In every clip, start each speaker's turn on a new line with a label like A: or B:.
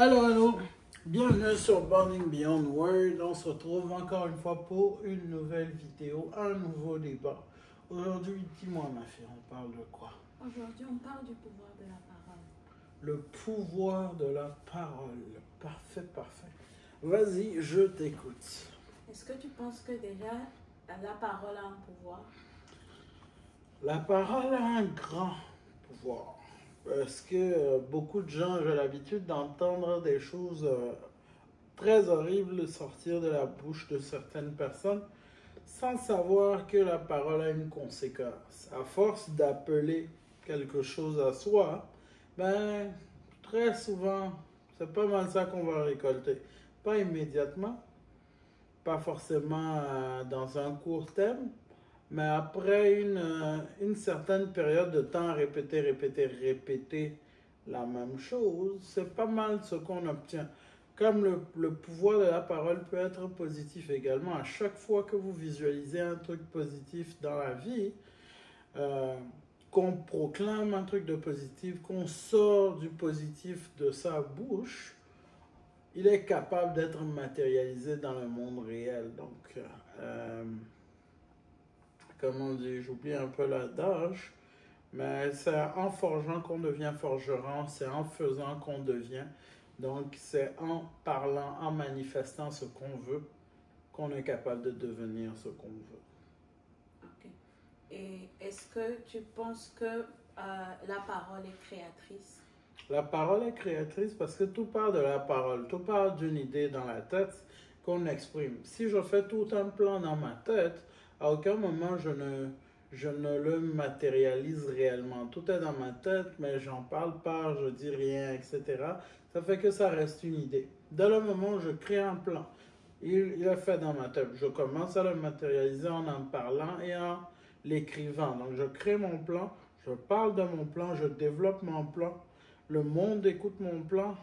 A: Allô, bienvenue sur Burning Beyond Word. On se retrouve encore une fois pour une nouvelle vidéo, un nouveau débat. Aujourd'hui, dis-moi ma fille, on parle de quoi?
B: Aujourd'hui, on parle du pouvoir de la parole.
A: Le pouvoir de la parole. Parfait, parfait. Vas-y, je t'écoute.
B: Est-ce que tu penses que déjà la parole a un pouvoir?
A: La parole a un grand pouvoir. Parce que beaucoup de gens, j'ai l'habitude d'entendre des choses très horribles sortir de la bouche de certaines personnes sans savoir que la parole a une conséquence. À force d'appeler quelque chose à soi, ben, très souvent, c'est pas mal ça qu'on va récolter. Pas immédiatement, pas forcément dans un court terme, mais après une certaine période de temps, répéter la même chose, c'est pas mal ce qu'on obtient. Comme le pouvoir de la parole peut être positif également, à chaque fois que vous visualisez un truc positif dans la vie, qu'on proclame un truc de positif, qu'on sort du positif de sa bouche, il est capable d'être matérialisé dans le monde réel. Donc, comme on dit, j'oublie un peu l'adage, mais c'est en forgeant qu'on devient forgeron, c'est en faisant qu'on devient. Donc, c'est en parlant, en manifestant ce qu'on veut, qu'on est capable de devenir ce qu'on veut.
B: Ok. Et est-ce que tu penses que la parole est créatrice?
A: La parole est créatrice parce que tout part de la parole, tout part d'une idée dans la tête qu'on exprime. Si je fais tout un plan dans ma tête, à aucun moment je ne le matérialise réellement. Tout est dans ma tête, mais j'en parle pas, je dis rien, etc. Ça fait que ça reste une idée. Dès le moment où je crée un plan, il est fait dans ma tête. Je commence à le matérialiser en parlant et en l'écrivant. Donc je crée mon plan, je parle de mon plan, je développe mon plan. Le monde écoute mon plan.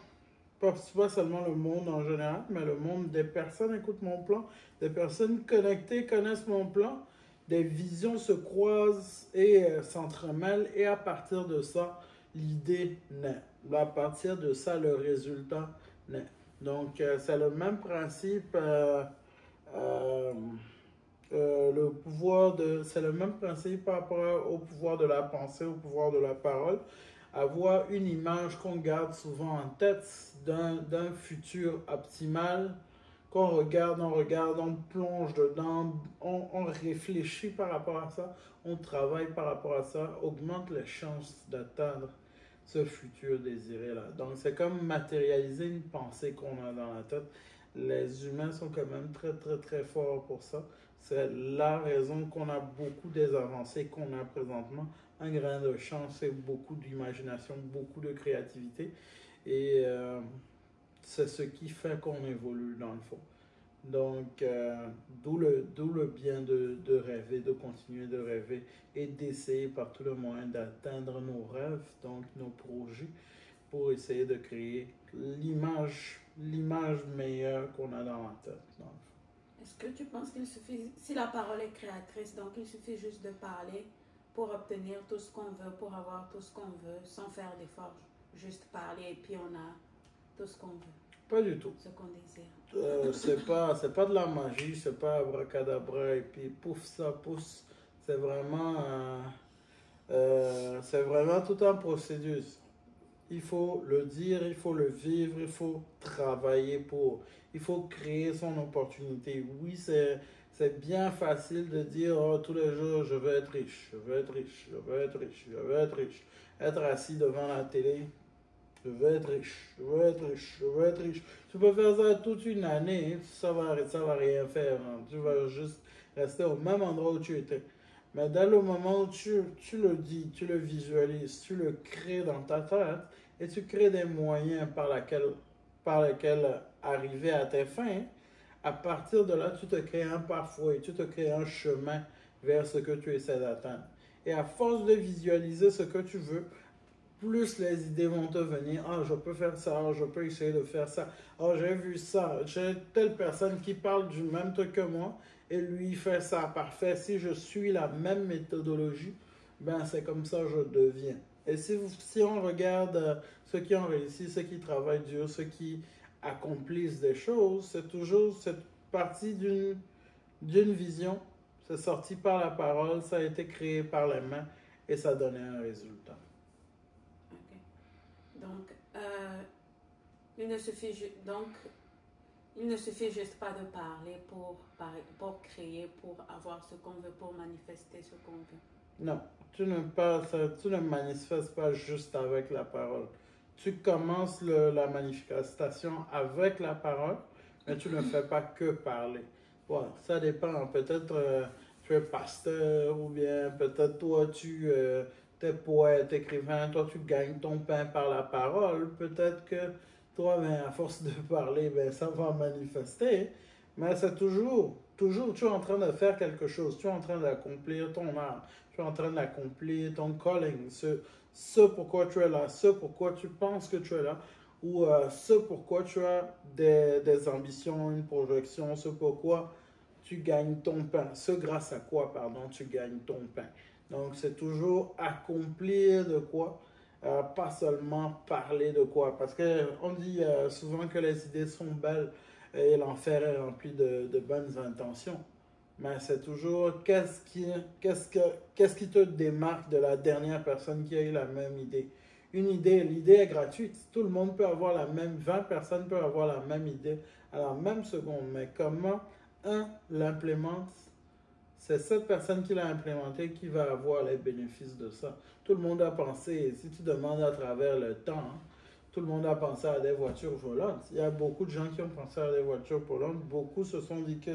A: Pas seulement le monde en général, mais le monde des personnes écoute mon plan. Des personnes connectées connaissent mon plan. Des visions se croisent et s'entremêlent. Et à partir de ça, l'idée naît. À partir de ça, le résultat naît. Donc, c'est le même principe. Le pouvoir c'est le même principe par rapport au pouvoir de la pensée, au pouvoir de la parole. Avoir une image qu'on garde souvent en tête d'un futur optimal, qu'on regarde, on plonge dedans, on réfléchit par rapport à ça, on travaille par rapport à ça, augmente les chances d'atteindre ce futur désiré-là. Donc, c'est comme matérialiser une pensée qu'on a dans la tête. Les humains sont quand même très, très, très forts pour ça. C'est la raison qu'on a beaucoup des avancées qu'on a présentement. Un grain de chance et beaucoup d'imagination, beaucoup de créativité. Et c'est ce qui fait qu'on évolue dans le fond. Donc, d'où le bien de rêver, de continuer de rêver et d'essayer par tous les moyens d'atteindre nos rêves, donc nos projets, pour essayer de créer l'image meilleure qu'on a dans la tête.
B: Est-ce que tu penses qu'il suffit, si la parole est créatrice, donc il suffit juste de parler pour obtenir tout ce qu'on veut, pour avoir tout ce qu'on veut, sans faire d'efforts, juste parler et puis on a tout ce qu'on veut?
A: Pas du tout.
B: Ce qu'on désire.
A: C'est pas de la magie, c'est pas abracadabra et puis pouf, ça pousse. C'est vraiment tout un processus. Il faut le dire, il faut le vivre, il faut travailler pour. Il faut créer son opportunité. Oui, c'est bien facile de dire oh, tous les jours je veux être riche, je veux être riche, je veux être riche, je veux être riche. Être assis devant la télé, je veux être riche, je veux être riche, je veux être riche. Tu peux faire ça toute une année, ça va rien faire. Hein. Tu vas juste rester au même endroit où tu étais. Mais dès le moment où tu le dis, tu le visualises, tu le crées dans ta tête et tu crées des moyens par lesquels arriver à tes fins, à partir de là, tu te crées un parfum, tu te crées un chemin vers ce que tu essaies d'atteindre. Et à force de visualiser ce que tu veux, plus les idées vont te venir. Ah, je peux faire ça, je peux essayer de faire ça. Ah, j'ai vu ça, j'ai telle personne qui parle du même truc que moi et lui fait ça parfait. Si je suis la même méthodologie, ben c'est comme ça que je deviens. Et si on regarde ceux qui ont réussi, ceux qui travaillent dur, ceux qui accomplissent des choses, c'est toujours cette partie d'une vision. C'est sorti par la parole, ça a été créé par les mains et ça donnait un résultat.
B: Ok. Donc, il ne suffit juste pas de parler pour créer, pour avoir ce qu'on veut, pour manifester ce qu'on veut.
A: Non, tu ne manifestes pas juste avec la parole. Tu commences la manifestation avec la parole, mais tu ne fais pas que parler. Ouais, ça dépend. Peut-être tu es pasteur ou bien peut-être toi tu es poète, écrivain, toi tu gagnes ton pain par la parole. Peut-être que toi, ben, à force de parler, ben, ça va manifester. Mais c'est toujours, tu es en train de faire quelque chose. Tu es en train d'accomplir ton art. Tu es en train d'accomplir ton calling. Ce pourquoi tu es là, ce pourquoi tu penses que tu es là, ou ce pourquoi tu as des ambitions, une projection, ce pourquoi tu gagnes ton pain. Ce grâce à quoi, pardon, tu gagnes ton pain. Donc, c'est toujours accomplir de quoi, pas seulement parler de quoi. Parce qu'on dit souvent que les idées sont belles et l'enfer est rempli de bonnes intentions. Mais c'est toujours qu'est-ce qui te démarque de la dernière personne qui a eu la même idée. Une idée, l'idée est gratuite. Tout le monde peut avoir la même, 20 personnes peuvent avoir la même idée à la même seconde. Mais comment un l'implémente, c'est cette personne qui l'a implémenté qui va avoir les bénéfices de ça. Tout le monde a pensé, si tu demandes à travers le temps, hein, tout le monde a pensé à des voitures volantes. Il y a beaucoup de gens qui ont pensé à des voitures volantes. Beaucoup se sont dit que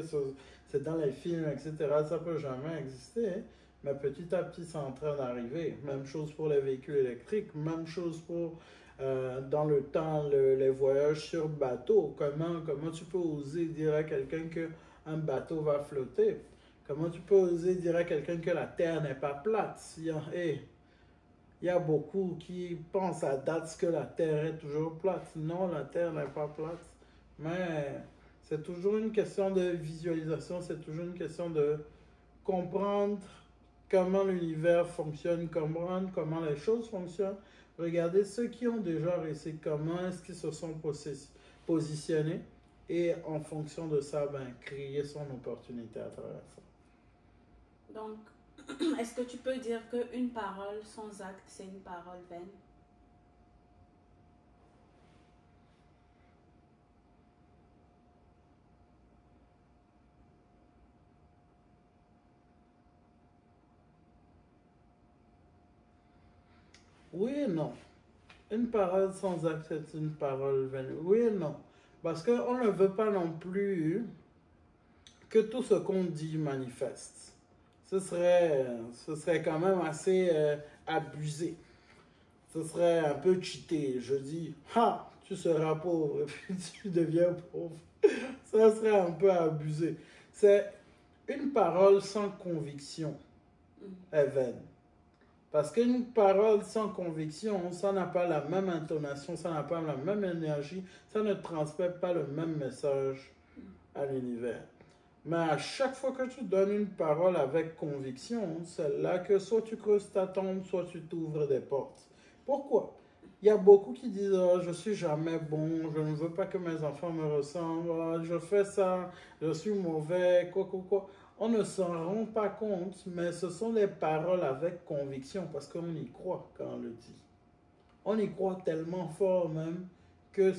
A: c'est dans les films, etc. Ça ne peut jamais exister. Hein. Mais petit à petit, c'est en train d'arriver. Même chose pour les véhicules électriques. Même chose pour, dans le temps, les voyages sur bateau. Comment tu peux oser dire à quelqu'un qu'un bateau va flotter? Comment tu peux oser dire à quelqu'un que la Terre n'est pas plate? Il y a beaucoup qui pensent à date que la Terre est toujours plate. Non, la Terre n'est pas plate. Mais c'est toujours une question de visualisation, c'est toujours une question de comprendre comment l'univers fonctionne, comprendre comment les choses fonctionnent. Regardez ceux qui ont déjà réussi, comment est-ce qu'ils se sont positionnés et en fonction de ça, ben, créer son opportunité à travers ça.
B: Donc, est-ce que tu peux dire qu'une parole sans acte, c'est une parole vaine?
A: Oui et non. Une parole sans acte, c'est une parole vaine. Oui et non. Parce qu'on ne veut pas non plus que tout ce qu'on dit manifeste. Ce serait quand même assez abusé. Ce serait un peu cheaté. Je dis, ah, tu seras pauvre, et puis tu deviens pauvre. Ça serait un peu abusé. C'est une parole sans conviction est vaine. Parce qu'une parole sans conviction, ça n'a pas la même intonation, ça n'a pas la même énergie, ça ne transmet pas le même message à l'univers. Mais à chaque fois que tu donnes une parole avec conviction, c'est là que soit tu creuses ta tombe, soit tu t'ouvres des portes. Pourquoi? Il y a beaucoup qui disent oh, je suis jamais bon, je ne veux pas que mes enfants me ressemblent, oh, je fais ça, je suis mauvais, quoi. On ne s'en rend pas compte, mais ce sont des paroles avec conviction parce qu'on y croit quand on le dit. On y croit tellement fort même que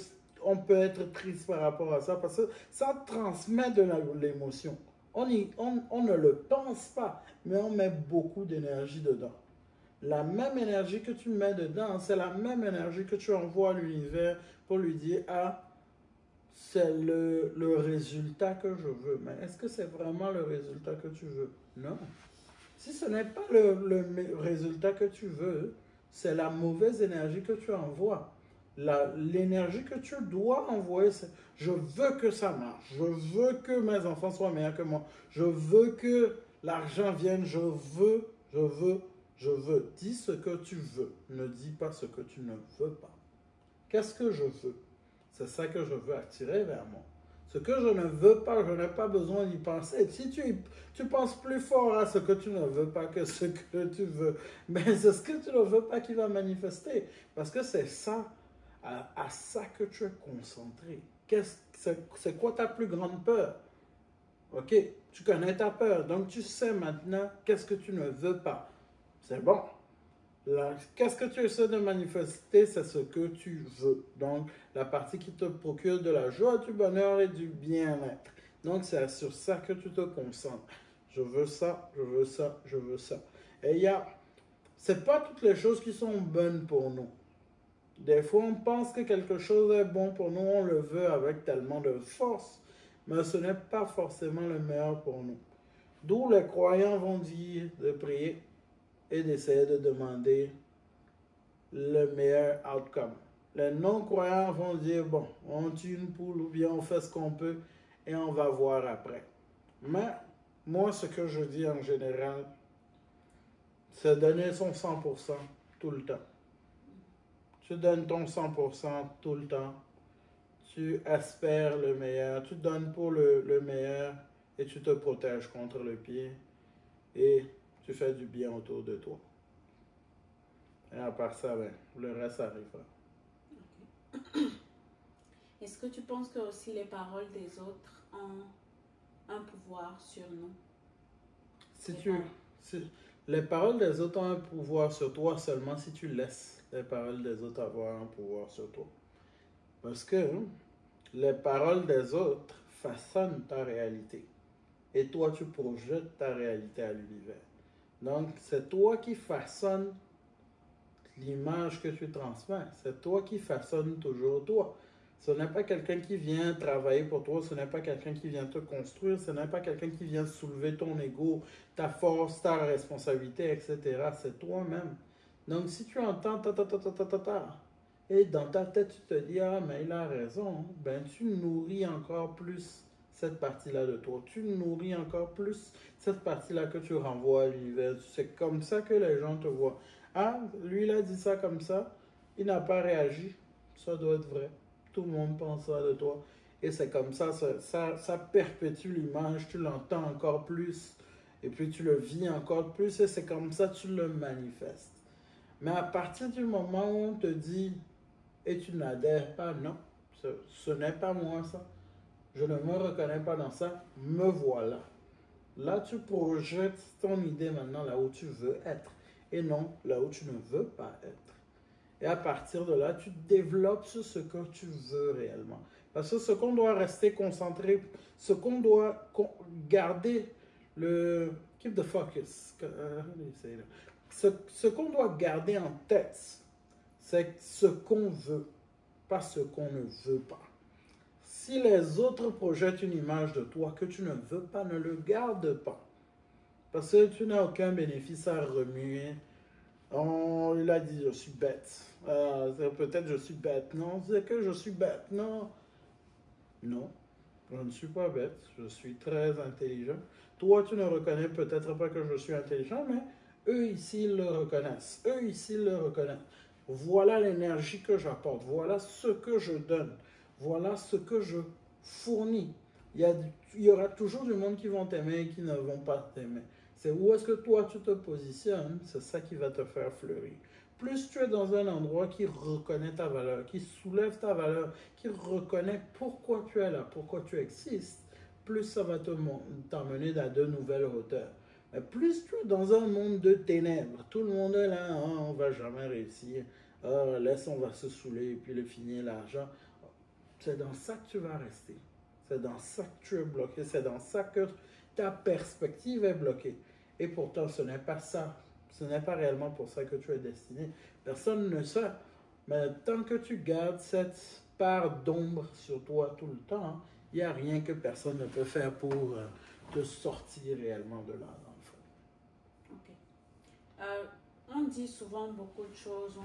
A: on peut être triste par rapport à ça parce que ça transmet de l'émotion. On ne le pense pas, mais on met beaucoup d'énergie dedans. La même énergie que tu mets dedans, c'est la même énergie que tu envoies à l'univers pour lui dire ah, c'est le résultat que je veux. Mais est-ce que c'est vraiment le résultat que tu veux? Non. Si ce n'est pas le résultat que tu veux, c'est la mauvaise énergie que tu envoies. L'énergie que tu dois envoyer, c'est je veux que ça marche. Je veux que mes enfants soient meilleurs que moi. Je veux que l'argent vienne. Je veux. Dis ce que tu veux. Ne dis pas ce que tu ne veux pas. Qu'est-ce que je veux? C'est ça que je veux attirer vers moi. Ce que je ne veux pas, je n'ai pas besoin d'y penser. Si tu penses plus fort à ce que tu ne veux pas que ce que tu veux, mais c'est ce que tu ne veux pas qui va manifester. Parce que c'est ça, à ça que tu es concentré. C'est quoi ta plus grande peur? Ok, tu connais ta peur, donc tu sais maintenant qu'est-ce que tu ne veux pas. C'est bon. Qu'est-ce que tu essaies de manifester, c'est ce que tu veux. Donc, la partie qui te procure de la joie, du bonheur et du bien-être. Donc, c'est sur ça que tu te concentres. Je veux ça, je veux ça, je veux ça. Et c'est pas toutes les choses qui sont bonnes pour nous. Des fois, on pense que quelque chose est bon pour nous, on le veut avec tellement de force, mais ce n'est pas forcément le meilleur pour nous. D'où les croyants vont dire de prier et d'essayer de demander le meilleur outcome. Les non-croyants vont dire, bon, on tue une poule ou bien on fait ce qu'on peut et on va voir après. Mais moi, ce que je dis en général, c'est donner son 100% tout le temps. Tu donnes ton 100% tout le temps. Tu espères le meilleur. Tu donnes pour le meilleur et tu te protèges contre le pire. Et tu fais du bien autour de toi. Et à part ça, ben, le reste arrivera.
B: Okay. Est-ce que tu penses que aussi les paroles des autres ont un pouvoir sur nous?
A: Les paroles des autres ont un pouvoir sur toi seulement si tu laisses les paroles des autres avoir un pouvoir sur toi. Parce que les paroles des autres façonnent ta réalité. Et toi, tu projettes ta réalité à l'univers. Donc, c'est toi qui façonnes l'image que tu transmets. C'est toi qui façonnes toujours toi. Ce n'est pas quelqu'un qui vient travailler pour toi, ce n'est pas quelqu'un qui vient te construire, ce n'est pas quelqu'un qui vient soulever ton ego, ta force, ta responsabilité, etc. C'est toi-même. Donc, si tu entends et dans ta tête, tu te dis, ah, mais il a raison, ben, tu nourris encore plus cette partie-là de toi. Tu nourris encore plus cette partie-là que tu renvoies à l'univers. C'est comme ça que les gens te voient. Ah, lui, il a dit ça comme ça, il n'a pas réagi, ça doit être vrai. Tout le monde pense ça de toi. Et c'est comme ça perpétue l'image, tu l'entends encore plus, et puis tu le vis encore plus, et c'est comme ça que tu le manifestes. Mais à partir du moment où on te dit, et tu n'adhères pas, non, ce n'est pas moi ça, je ne me reconnais pas dans ça, me voilà. Là, tu projettes ton idée maintenant là où tu veux être, et non là où tu ne veux pas être. Et à partir de là, tu développes sur ce que tu veux réellement. Parce que ce qu'on doit rester concentré, ce qu'on doit garder, keep the focus, ce qu'on doit garder en tête, c'est ce qu'on veut, pas ce qu'on ne veut pas. Si les autres projettent une image de toi que tu ne veux pas, ne le garde pas. Parce que tu n'as aucun bénéfice à remuer. Oh, il a dit, je suis bête. Peut-être je suis bête. Non, c'est que je suis bête. Non. Non, je ne suis pas bête. Je suis très intelligent. Toi, tu ne reconnais peut-être pas que je suis intelligent, mais eux ici, ils le reconnaissent. Eux ici, ils le reconnaissent. Voilà l'énergie que j'apporte. Voilà ce que je donne. Voilà ce que je fournis. Il y aura toujours du monde qui vont t'aimer et qui ne vont pas t'aimer. C'est où est-ce que toi tu te positionnes, c'est ça qui va te faire fleurir. Plus tu es dans un endroit qui reconnaît ta valeur, qui soulève ta valeur, qui reconnaît pourquoi tu es là, pourquoi tu existes, plus ça va t'emmener à de nouvelles hauteurs. Mais plus tu es dans un monde de ténèbres, tout le monde est là, hein, on ne va jamais réussir, laisse, on va se saouler et puis le finir l'argent. C'est dans ça que tu vas rester. C'est dans ça que tu es bloqué. C'est dans ça que ta perspective est bloquée. Et pourtant, ce n'est pas ça. Ce n'est pas réellement pour ça que tu es destiné. Personne ne sait. Mais tant que tu gardes cette part d'ombre sur toi tout le temps, il n'y a rien que personne ne peut faire pour te sortir réellement de là, dans le fond.
B: Ok. On dit souvent beaucoup de choses.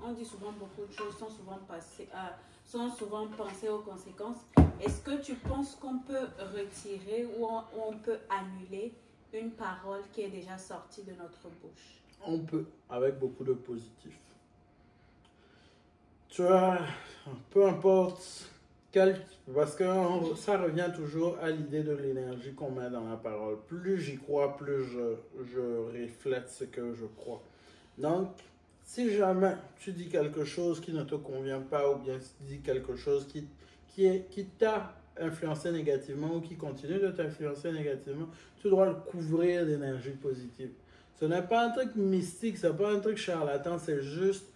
B: On dit souvent beaucoup de choses sans souvent penser aux conséquences. Est-ce que tu penses qu'on peut retirer ou on peut annuler une parole qui est déjà sortie de notre bouche?
A: On peut, avec beaucoup de positif. Tu as, peu importe Parce que ça revient toujours à l'idée de l'énergie qu'on met dans la parole. Plus j'y crois, plus je reflète ce que je crois. Donc, si jamais tu dis quelque chose qui ne te convient pas ou bien tu dis quelque chose qui t'a influencé négativement ou qui continue de t'influencer négativement, tu dois le couvrir d'énergie positive. Ce n'est pas un truc mystique, ce n'est pas un truc charlatan, c'est juste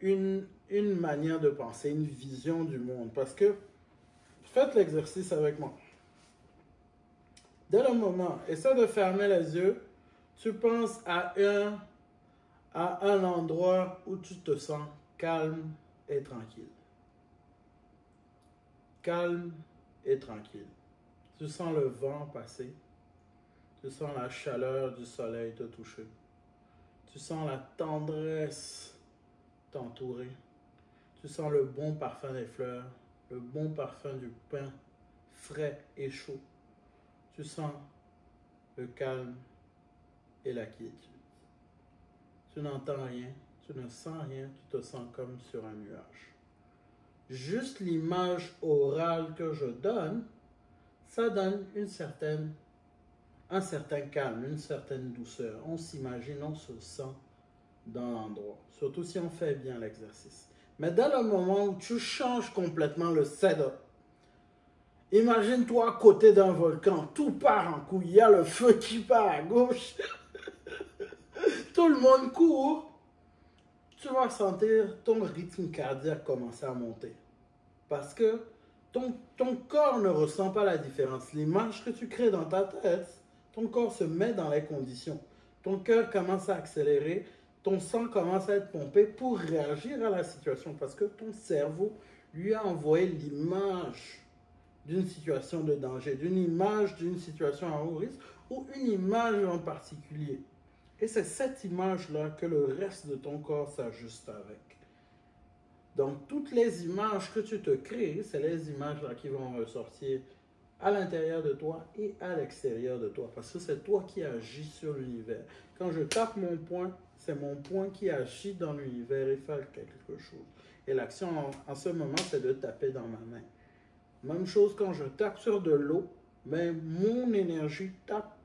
A: une manière de penser, une vision du monde. Parce que, faites l'exercice avec moi. Dès le moment, essaie de fermer les yeux, tu penses à un endroit où tu te sens calme et tranquille. Calme et tranquille. Tu sens le vent passer. Tu sens la chaleur du soleil te toucher. Tu sens la tendresse t'entourer. Tu sens le bon parfum des fleurs, le bon parfum du pain frais et chaud. Tu sens le calme et la quiétude. Tu n'entends rien, tu ne sens rien, tu te sens comme sur un nuage. Juste l'image orale que je donne, ça donne un certain calme, une certaine douceur. On s'imagine, on se sent dans l'endroit, surtout si on fait bien l'exercice. Mais dès le moment où tu changes complètement le setup, imagine-toi à côté d'un volcan, tout part en couille, il y a le feu qui part à gauche, tout le monde court, tu vas sentir ton rythme cardiaque commencer à monter. Parce que ton corps ne ressent pas la différence. L'image que tu crées dans ta tête, ton corps se met dans les conditions. Ton cœur commence à accélérer, ton sang commence à être pompé pour réagir à la situation. Parce que ton cerveau lui a envoyé l'image d'une situation de danger, d'une image d'une situation à haut risque ou une image en particulier. Et c'est cette image-là que le reste de ton corps s'ajuste avec. Donc, toutes les images que tu te crées, c'est les images-là qui vont ressortir à l'intérieur de toi et à l'extérieur de toi. Parce que c'est toi qui agis sur l'univers. Quand je tape mon poing, c'est mon poing qui agit dans l'univers et fait quelque chose. Et l'action en ce moment, c'est de taper dans ma main. Même chose quand je tape sur de l'eau, mais mon énergie tape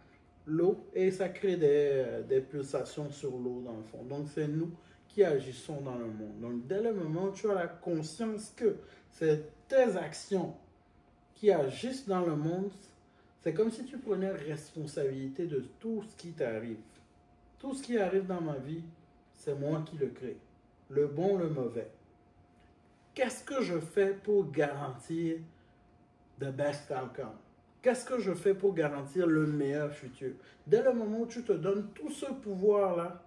A: l'eau et ça crée des pulsations sur l'eau dans le fond. Donc, c'est nous qui agissons dans le monde. Donc, dès le moment où tu as la conscience que c'est tes actions qui agissent dans le monde, c'est comme si tu prenais responsabilité de tout ce qui t'arrive. Tout ce qui arrive dans ma vie, c'est moi qui le crée. Le bon, le mauvais. Qu'est-ce que je fais pour garantir the best outcome? Qu'est-ce que je fais pour garantir le meilleur futur? Dès le moment où tu te donnes tout ce pouvoir-là,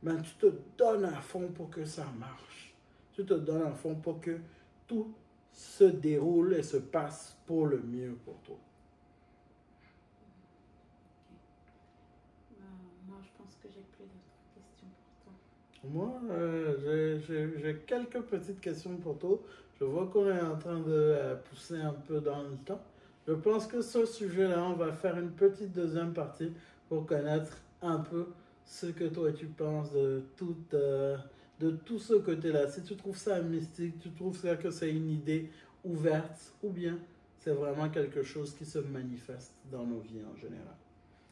A: ben, tu te donnes à fond pour que ça marche. Tu te donnes à fond pour que tout se déroule et se passe pour le mieux pour toi.
B: Moi, je pense que j'ai plus d'autres questions pour toi.
A: Moi, j'ai quelques petites questions pour toi. Je vois qu'on est en train de pousser un peu dans le temps. Je pense que ce sujet-là, on va faire une petite deuxième partie pour connaître un peu ce que toi tu penses de tout ce côté-là. Si tu trouves ça mystique, tu trouves ça que c'est une idée ouverte ou bien c'est vraiment quelque chose qui se manifeste dans nos vies en général.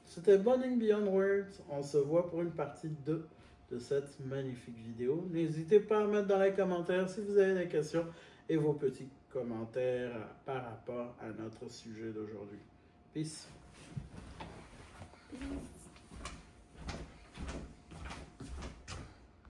A: C'était Bonding Beyond Words. On se voit pour une partie 2 de cette magnifique vidéo. N'hésitez pas à mettre dans les commentaires si vous avez des questions et vos petits commentaires par rapport à notre sujet d'aujourd'hui. Peace.
B: Peace.